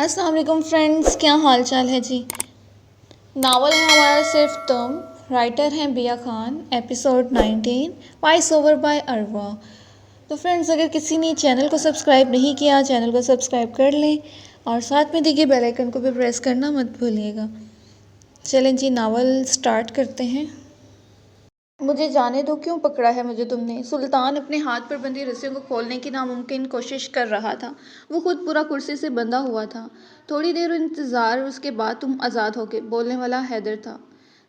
अस्सलाम वालेकुम फ्रेंड्स, क्या हाल चाल है जी। नावल है हमारा सिर्फ तुम। राइटर हैं Bia Khan. Episode 19, voice over by Arwa. तो फ्रेंड्स, अगर किसी ने चैनल को सब्सक्राइब नहीं किया, चैनल को सब्सक्राइब कर लें और साथ में दिए बेल आइकन को भी प्रेस करना मत भूलिएगा। चलें जी, नावल स्टार्ट करते हैं। मुझे जाने दो, क्यों पकड़ा है मुझे तुमने। सुल्तान अपने हाथ पर बंधी रस्सियों को खोलने की नामुमकिन कोशिश कर रहा था। वो खुद पूरा कुर्सी से बंधा हुआ था। थोड़ी देर इंतज़ार, उसके बाद तुम आज़ाद हो गए। बोलने वाला हैदर था।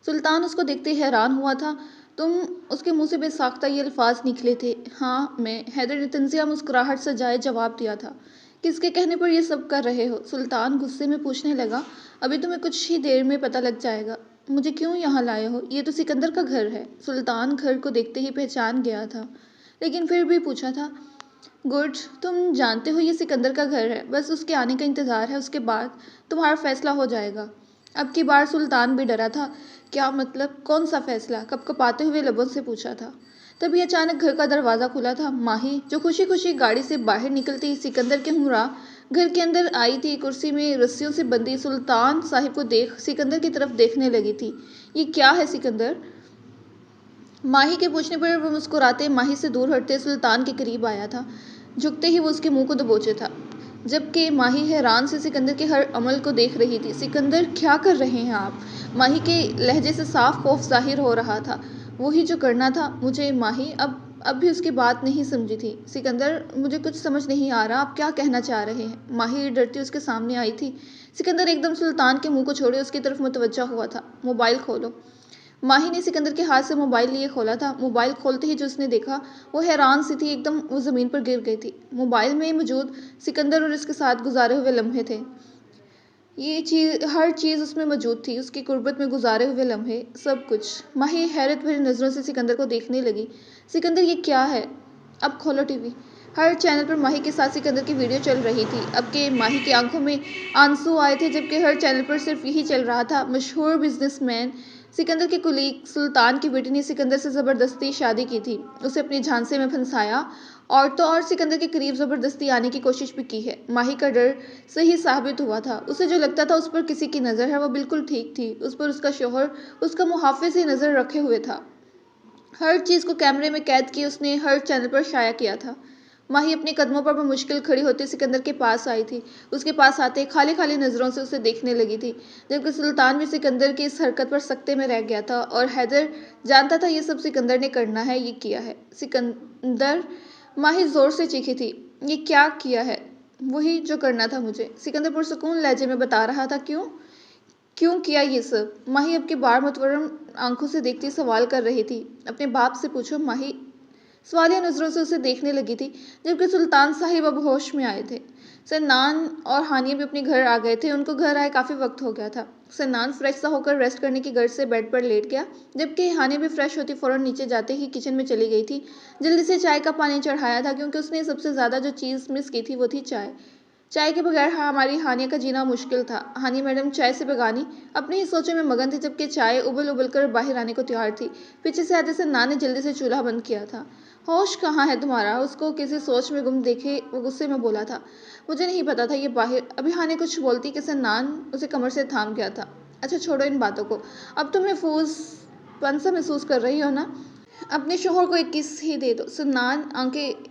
सुल्तान उसको देखते ही हैरान हुआ था। तुम उसके मुंह से बेसाख्ता ये अल्फाज निकले थे। हाँ मैं, हैदर ने तंजिया मुस्कुराहट से जाए जवाब दिया था। किसके कहने पर यह सब कर रहे हो? सुल्तान गुस्से में पूछने लगा। अभी तुम्हें कुछ ही देर में पता लग जाएगा। मुझे क्यों यहाँ लाए हो? ये तो सिकंदर का घर है। सुल्तान घर को देखते ही पहचान गया था, लेकिन फिर भी पूछा था। गुड, तुम जानते हो ये सिकंदर का घर है। बस उसके आने का इंतज़ार है, उसके बाद तुम्हारा फैसला हो जाएगा। अब की बार सुल्तान भी डरा था। क्या मतलब? कौन सा फैसला? कपकपाते हुए लबों से पूछा था। तभी अचानक घर का दरवाज़ा खुला था। माही, जो खुशी खुशी गाड़ी से बाहर निकलती ही सिकंदर के हमरा घर के अंदर आई थी, कुर्सी में रस्सियों से बंधी सुल्तान साहिब को देख सिकंदर की तरफ देखने लगी थी। ये क्या है सिकंदर? माही के पूछने पर वो मुस्कुराते माही से दूर हटते सुल्तान के करीब आया था। झुकते ही वो उसके मुंह को दबोचे था, जबकि माही हैरान से सिकंदर के हर अमल को देख रही थी। सिकंदर, क्या कर रहे हैं आप? माही के लहजे से साफ खौफ जाहिर हो रहा था। वही जो करना था मुझे। माही अब भी उसकी बात नहीं समझी थी। सिकंदर, मुझे कुछ समझ नहीं आ रहा, आप क्या कहना चाह रहे हैं? माही डरती उसके सामने आई थी। सिकंदर एकदम सुल्तान के मुंह को छोड़े उसकी तरफ मुतवज्जा हुआ था। मोबाइल खोलो। माही ने सिकंदर के हाथ से मोबाइल लिए खोला था। मोबाइल खोलते ही जो उसने देखा, वो हैरान सी थी। एकदम वो ज़मीन पर गिर गई थी। मोबाइल में मौजूद सिकंदर और इसके साथ गुजारे हुए लम्हे थे। ये चीज़, हर चीज़ उसमें मौजूद थी। उसकी गुर्बत में गुजारे हुए लम्हे, सब कुछ। माही हैरत भरी नज़रों से सिकंदर को देखने लगी। सिकंदर, ये क्या है? अब खोलो टीवी। हर चैनल पर माही के साथ सिकंदर की वीडियो चल रही थी। अब के माही की आंखों में आंसू आए थे, जबकि हर चैनल पर सिर्फ यही चल रहा था। मशहूर बिजनेसमैन सिकंदर के कुलीग सुल्तान की बेटी ने सिकंदर से ज़बरदस्ती शादी की थी, उसे अपने झांसे में फंसाया और तो और सिकंदर के करीब ज़बरदस्ती आने की कोशिश भी की है। माही का डर सही साबित हुआ था। उसे जो लगता था उस पर किसी की नज़र है, वो बिल्कुल ठीक थी। उस पर उसका शौहर, उसका मुहाफ़िज़ ही नज़र रखे हुए था। हर चीज़ को कैमरे में कैद किए उसने हर चैनल पर शाया किया था। माही अपने कदमों पर मुश्किल खड़ी होती सिकंदर के पास आई थी। उसके पास आते खाली खाली नज़रों से उसे देखने लगी थी, जबकि सुल्तान भी सिकंदर की इस हरकत पर सकते में रह गया था। और हैदर जानता था ये सब सिकंदर ने करना है, ये किया है। सिकंदर, माही ज़ोर से चीखी थी। ये क्या किया है? वही जो करना था मुझे, सिकंदर पुरसुकून लहजे में बता रहा था। क्यों क्यों किया ये सब? माही अब की बार मुतवरम आंखों से देखती सवाल कर रही थी। अपने बाप से पूछो। माही सवालिया नज़रों से उसे देखने लगी थी, जबकि सुल्तान साहिब अब होश में आए थे। सन्नान और हानिया भी अपने घर आ गए थे। उनको घर आए काफ़ी वक्त हो गया था। सन्नान फ्रेश सा होकर रेस्ट करने की गर्ज से बेड पर लेट गया, जबकि हानिया भी फ्रेश होती फ़ौरन नीचे जाते ही किचन में चली गई थी। जल्दी से चाय का पानी चढ़ाया था, क्योंकि उसने सबसे ज़्यादा जो चीज़ मिस की थी वो थी चाय। चाय के बगैर हमारी हानिया का जीना मुश्किल था। हानिया मैडम चाय से बेगानी अपनी ही सोचों में मगन थी, जबकि चाय उबल उबल कर बाहर आने को तैयार थी। पीछे से आते सन्नान ने जल्दी से चूल्हा बंद किया था। होश कहाँ है तुम्हारा? उसको किसी सोच में गुम देखे वो गुस्से में बोला था। मुझे नहीं पता था ये बाहर। अभी हानिया कुछ बोलती कि सन्नान उसे कमर से थाम गया था। अच्छा छोड़ो इन बातों को, अब तुम महफूज पन सा महसूस कर रही हो ना? अपने शोहर को एक किस ही दे दो। सन्नान आंखें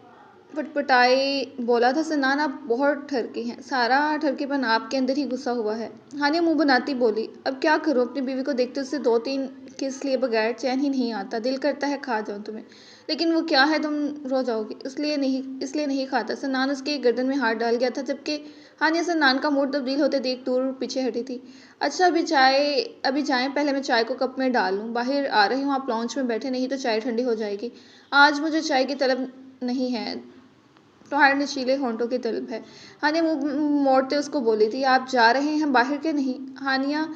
फटफटाए बोला था। सन्नान, आप बहुत ठरकी हैं। सारा ठरकीपन आपके अंदर ही घुसा हुआ है। हानिया मुंह बनाती बोली। अब क्या करूं? अपनी बीवी को देखते उससे 2-3 किस लिए बगैर चैन ही नहीं आता। दिल करता है खा जाऊं तुम्हें, लेकिन वो क्या है, तुम रो जाओगी। इसलिए नहीं खाता। सन्नान उसके गर्दन में हाथ डाल गया था, जबकि हानिया सन्नान का मूड तब्दील होते देख दूर पीछे हटी थी। अच्छा अभी जाएं, पहले मैं चाय को कप में डाल लूँ। बाहर आ रही हूँ, आप लॉन्च में बैठे, नहीं तो चाय ठंडी हो जाएगी। आज मुझे चाय की तलब नहीं है, तुम्हारे नशीले होंठों की तलब है। हानिया मुंह मोड़ते उसको बोली थी। आप जा रहे हैं बाहर के? नहीं। हानिया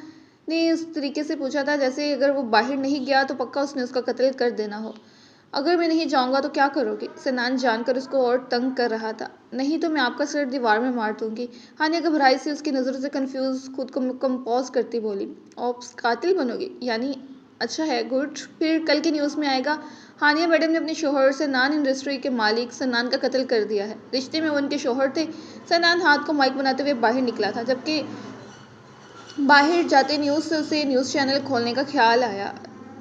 ने उस तरीके से पूछा था जैसे अगर वो बाहर नहीं गया तो पक्का उसने उसका कत्ल कर देना हो। अगर मैं नहीं जाऊंगा तो क्या करोगे? सन्नान जानकर उसको और तंग कर रहा था। नहीं तो मैं आपका सिर दीवार में मार दूंगी। हानिया घबराई से उसकी नज़रों से कंफ्यूज खुद को कंपोज करती बोली। ऑप्स, कातिल बनोगी? यानी अच्छा है, गुड। फिर कल की न्यूज़ में आएगा हानिया मैडम ने अपने शोहर सन्नान इंडस्ट्री के मालिक सन्नान का कत्ल कर दिया है। रिश्ते में वो उनके शोहर थे। सन्नान हाथ को माइक बनाते हुए बाहर निकला था, जबकि बाहर जाते न्यूज़ से उसे न्यूज़ चैनल खोलने का ख्याल आया।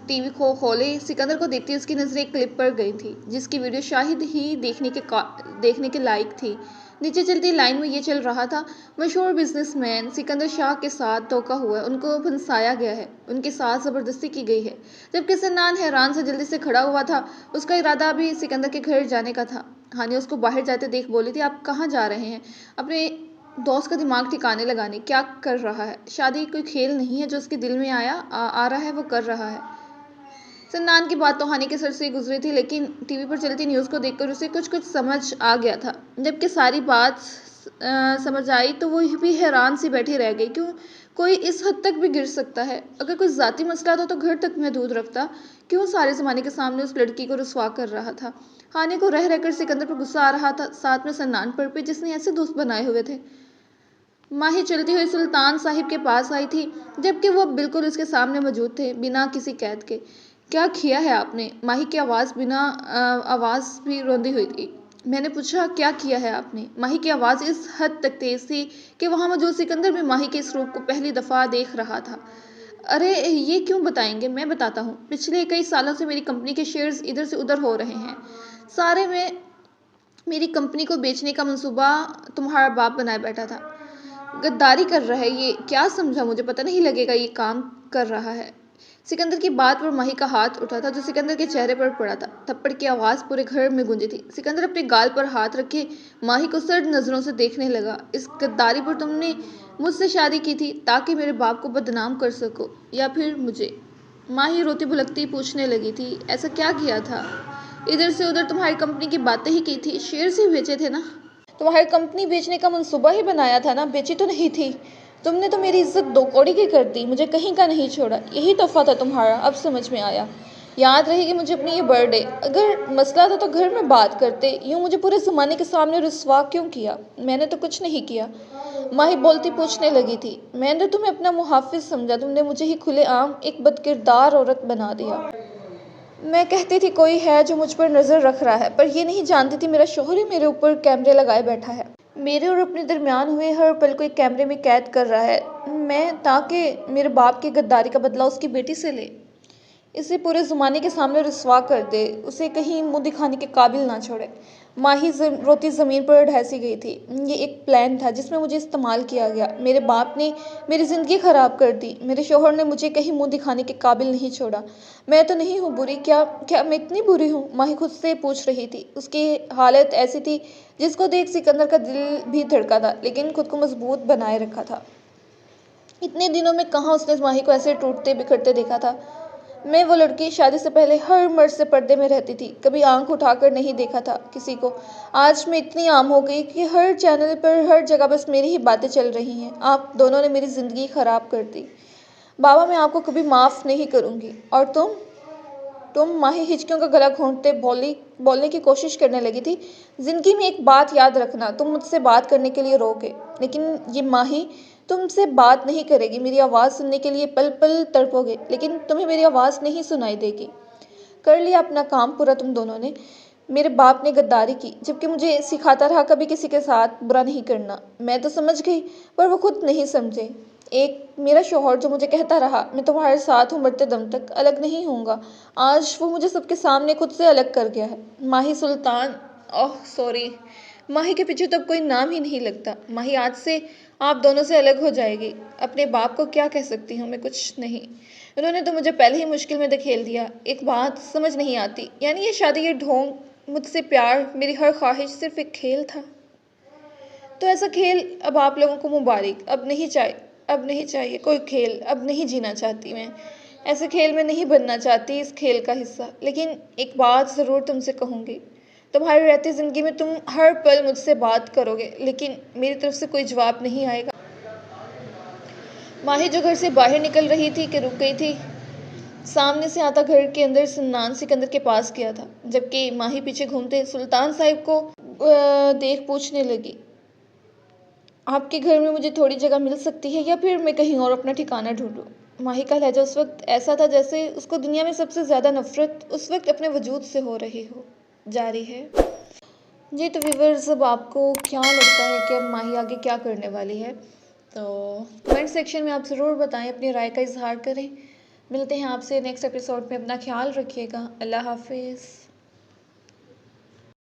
टीवी को खोले, सिकंदर को देखती उसकी नज़रें एक क्लिप पर गई थी, जिसकी वीडियो शाहिद ही देखने के लायक थी। नीचे चलती लाइन में ये चल रहा था, मशहूर बिजनेसमैन सिकंदर शाह के साथ धोखा हुआ है, उनको फंसाया गया है, उनके साथ ज़बरदस्ती की गई है। जबकि सन्नान हैरान से जल्दी से खड़ा हुआ था। उसका इरादा अभी सिकंदर के घर जाने का था। हानिया उसको बाहर जाते देख बोली थी, आप कहाँ जा रहे हैं? अपने दोस्त का दिमाग ठिकाने लगाने। क्या कर रहा है? शादी कोई खेल नहीं है, जो उसके दिल में आ रहा है वो कर रहा है। सन्नान की बात तो हानि के सर से गुजरी थी, लेकिन टीवी पर चलती न्यूज़ को देखकर उसे कुछ कुछ समझ आ गया था। जबकि सारी बात समझ आई तो वो भी हैरान सी बैठी रह गई। क्यों कोई इस हद तक भी गिर सकता है? अगर कोई ज़ाती मसला था तो घर तक महदूद रखता, क्यों सारे ज़माने के सामने उस लड़की को रुसवा कर रहा था? हानि को रह रहकर सिकंदर पर गुस्सा आ रहा था, साथ में सन्नान पर भी, जिसने ऐसे दोस्त बनाए हुए थे। माही चलती हुई सुल्तान साहिब के पास आई थी, जबकि वो बिल्कुल उसके सामने मौजूद थे, बिना किसी कैद के। क्या किया है आपने? माही की आवाज़ बिना आवाज़ भी रोंदी हुई थी। मैंने पूछा, क्या किया है आपने? माही की आवाज़ इस हद तक तेज़ थी कि वहाँ मौजूद सिकंदर भी माही के इस रूप को पहली दफ़ा देख रहा था। अरे ये क्यों बताएंगे? मैं बताता हूँ। पिछले कई सालों से मेरी कंपनी के शेयर्स इधर से उधर हो रहे हैं। सारे में मेरी कंपनी को बेचने का मंसूबा तुम्हारा बाप बनाए बैठा था। गद्दारी कर रहा है ये। क्या समझा? मुझे पता नहीं लगेगा ये काम कर रहा है। सिकंदर की बात पर माही का हाथ उठा था, जो सिकंदर के चेहरे पर पड़ा था। थप्पड़ की आवाज़ पूरे घर में गूंजी थी। सिकंदर अपने गाल पर हाथ रखे माही को सर्द नज़रों से देखने लगा। इस गद्दारी पर तुमने मुझसे शादी की थी ताकि मेरे बाप को बदनाम कर सको, या फिर मुझे? माही रोती भुलकती पूछने लगी थी, ऐसा क्या किया था? इधर से उधर तुम्हारी कंपनी की बातें ही की थी, शेयर्स ही बेचे थे ना? तुम्हारी कंपनी बेचने का मंसूबा ही बनाया था ना, बेची तो नहीं थी। तुमने तो मेरी इज्जत दो कौड़ी की कर दी, मुझे कहीं का नहीं छोड़ा। यही तोहफा था तुम्हारा, अब समझ में आया। याद रहेगी मुझे अपनी ये बर्थडे। अगर मसला था तो घर में बात करते, यूँ मुझे पूरे ज़माने के सामने रुसवा क्यों किया? मैंने तो कुछ नहीं किया। माही बोलती पूछने लगी थी, मैंने तुम्हें अपना मुहाफिज समझा, तुमने मुझे ही खुलेआम एक बदकिरदार औरत बना दिया। मैं कहती थी कोई है जो मुझ पर नज़र रख रहा है, पर ये नहीं जानती थी मेरा शौहर ही मेरे ऊपर कैमरे लगाए बैठा है। मेरे और अपने दरमियान हुए हर पल को एक कैमरे में कैद कर रहा है, मैं ताकि मेरे बाप की गद्दारी का बदला उसकी बेटी से ले, इसे पूरे ज़माने के सामने रुसवा कर दे, उसे कहीं मुंह दिखाने के काबिल ना छोड़े। माही रोती ज़मीन पर ढहसी गई थी। ये एक प्लान था जिसमें मुझे इस्तेमाल किया गया। मेरे बाप ने मेरी ज़िंदगी ख़राब कर दी। मेरे शौहर ने मुझे कहीं मुंह दिखाने के काबिल नहीं छोड़ा। मैं तो नहीं हूँ बुरी, क्या क्या मैं इतनी बुरी हूँ? माही खुद से पूछ रही थी। उसकी हालत ऐसी थी जिसको देख सिकंदर का दिल भी धड़का था, लेकिन खुद को मजबूत बनाए रखा था। इतने दिनों में कहाँ उसने माही को ऐसे टूटते बिखरते देखा था। मैं वो लड़की शादी से पहले हर मर्द से पर्दे में रहती थी, कभी आंख उठाकर नहीं देखा था किसी को। आज मैं इतनी आम हो गई कि हर चैनल पर हर जगह बस मेरी ही बातें चल रही हैं। आप दोनों ने मेरी ज़िंदगी ख़राब कर दी। बाबा मैं आपको कभी माफ़ नहीं करूँगी। और तुम माही हिचकियों का गला घोंटते बोलने की कोशिश करने लगी थी। ज़िंदगी में एक बात याद रखना, तुम मुझसे बात करने के लिए रोके, लेकिन ये माही तुमसे बात नहीं करेगी। मेरी आवाज़ सुनने के लिए पल पल तड़पोगे, लेकिन तुम्हें मेरी आवाज़ नहीं सुनाई देगी। कर लिया अपना काम पूरा तुम दोनों ने। मेरे बाप ने गद्दारी की, जबकि मुझे सिखाता रहा कभी किसी के साथ बुरा नहीं करना। मैं तो समझ गई, पर वो खुद नहीं समझे। एक मेरा शौहर जो मुझे कहता रहा, मैं तुम्हारे साथ हूँ मरते दम तक, अलग नहीं होऊंगा। आज वो मुझे सबके सामने खुद से अलग कर गया है। माही सुल्तान, ओह सॉरी, माही के पीछे तो अब कोई नाम ही नहीं लगता। माही आज से आप दोनों से अलग हो जाएगी। अपने बाप को क्या कह सकती हूँ मैं? कुछ नहीं, उन्होंने तो मुझे पहले ही मुश्किल में धकेल दिया। एक बात समझ नहीं आती, यानी ये शादी, ये ढोंग, मुझसे प्यार, मेरी हर ख्वाहिश सिर्फ एक खेल था। तो ऐसा खेल अब आप लोगों को मुबारक। अब नहीं चाहिए कोई खेल, अब नहीं जीना चाहती मैं। ऐसे खेल में नहीं बनना चाहती, इस खेल का हिस्सा। लेकिन एक बात ज़रूर तुमसे कहूँगी, तुम्हारी रहती ज़िंदगी में तुम हर पल मुझसे बात करोगे, लेकिन मेरी तरफ से कोई जवाब नहीं आएगा। माही जो घर से बाहर निकल रही थी कि रुक गई थी। सामने से आता घर के अंदर सन्नान सिकंदर के पास गया था, जबकि माही पीछे घूमते सुल्तान साहिब को देख पूछने लगी, आपके घर में मुझे थोड़ी जगह मिल सकती है, या फिर मैं कहीं और अपना ठिकाना ढूंढूं? माही का लहजा उस वक्त ऐसा था जैसे उसको दुनिया में सबसे ज़्यादा नफ़रत उस वक्त अपने वजूद से हो रही हो जा रही है। जी तो व्यूवर्स, अब आपको क्या लगता है कि अब माही आगे क्या करने वाली है? तो कमेंट सेक्शन में आप ज़रूर बताएं, अपनी राय का इज़हार करें। मिलते हैं आपसे नेक्स्ट एपिसोड में, अपना ख्याल रखिएगा। अल्लाह हाफिज़।